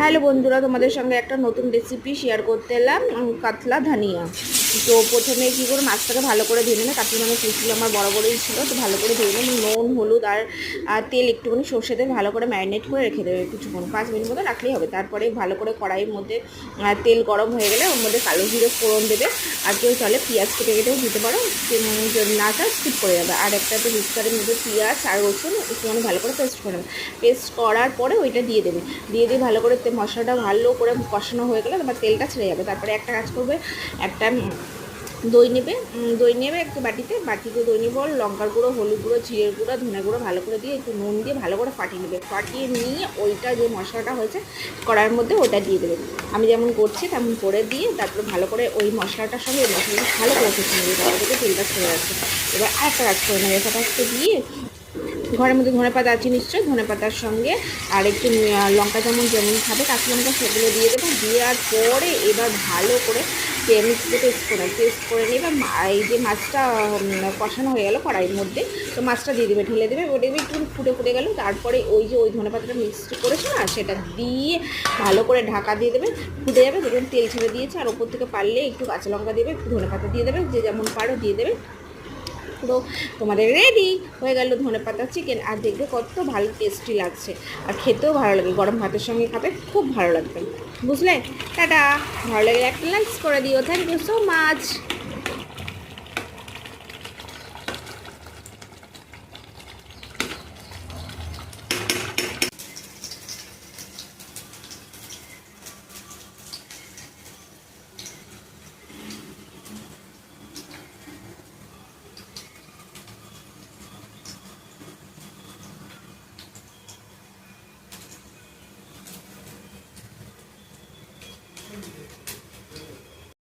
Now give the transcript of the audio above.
Hello বন্ধুরা, তোমাদের সঙ্গে একটা নতুন রেসিপি শেয়ার করতে এলাম। কাতলা ধানিয়া। তো প্রথমে কী করে মাছটাকে ভালো করে ধুয়ে নেবে। কাতলা মানে পিসগুলো আমার বড় বড়ই ছিল, তো ভালো করে ধুয়ে নেবে। নুন, হলুদ আর তেল একটুখানি সর্ষে দিয়ে ভালো করে ম্যারিনেট করে রেখে দেবে কিছুক্ষণ, 5 মিনিট মতো রাখলেই হবে। তারপরে ভালো করে কড়াইয়ের মধ্যে তেল গরম হয়ে গেলে ওর মধ্যে কালো জিরে ফোড়ন দেবে। আর কেউ চাইলে পেঁয়াজ কেটে কেটেও দিতে পারো, যদি না চাও স্কিপ করে যাবে। আর একটা তো মিক্সারের মধ্যে পেঁয়াজ আর রসুন একটুখানি ভালো করে পেস্ট করে নেবে। পেস্ট করার পরে ওইটা দিয়ে দেবে। দিয়ে ভালো করে মশলাটা ভালো করে কষানো হয়ে গেলে তোমার তেলটা ছেড়ে যাবে। তারপরে একটা কাজ করবে, একটা দই নেবে একটু বাটিতে দই নেবে, লঙ্কার গুঁড়ো, হলুদ গুঁড়ো, জিরের গুঁড়ো, ধনে গুঁড়ো ভালো করে দিয়ে একটু নুন দিয়ে ভালো করে ফাটিয়ে নিয়ে ওইটা যে মশলাটা হয়েছে কড়াইয়ের মধ্যে ওটা দিয়ে দেবে। আমি যেমন করছি তেমন করে দিয়ে তারপরে ভালো করে ওই মশলাটার সঙ্গে ওই মশলাটা ভালো করে কষে নেবে। তারপর থেকে তেলটা ছেড়ে যাচ্ছে। এবার আরেকটা কাজ করে নেবে, সেটা দিয়ে ঘরের মধ্যে ধনেপাতা আছে নিশ্চয়ই, ধনেপাতার সঙ্গে আর একটু লঙ্কা যেমন খাবে কাঁচা লঙ্কা সেগুলো দিয়ে দেবো। দেওয়ার পরে এবার ভালো করে মিক্সিতে পেস্ট করে নেবে। এই যে মাছটা কষানো হয়ে গেলো কড়াইয়ের মধ্যে, তো মাছটা দিয়ে দেবে, ঢেলে দেবে। ওটা একটু ফুটে গেলো, তারপরে ওই ধনেপাতাটা মিক্সড করেছো না সেটা দিয়ে ভালো করে ঢাকা দিয়ে দেবে। ফুটে যাবে, দেখবেন তেল ছেড়ে দিয়েছে। আর ওপর থেকে পারলে একটু কাঁচা লঙ্কা দেবে, একটু ধনেপাতা দিয়ে দেবে, যে যেমন পারো দিয়ে দেবে। পুরো তোমাদের রেডি হয়ে গেল ধনেপাতা চিকেন। আর দেখবে কত ভালো টেস্টি লাগছে, আর খেতেও ভালো লাগে। গরম ভাতের সঙ্গে খাবে খুব ভালো লাগবে, বুঝলে? টাটা। ভালো লাগলে একটা লাইক করে দিও। Thank you so much.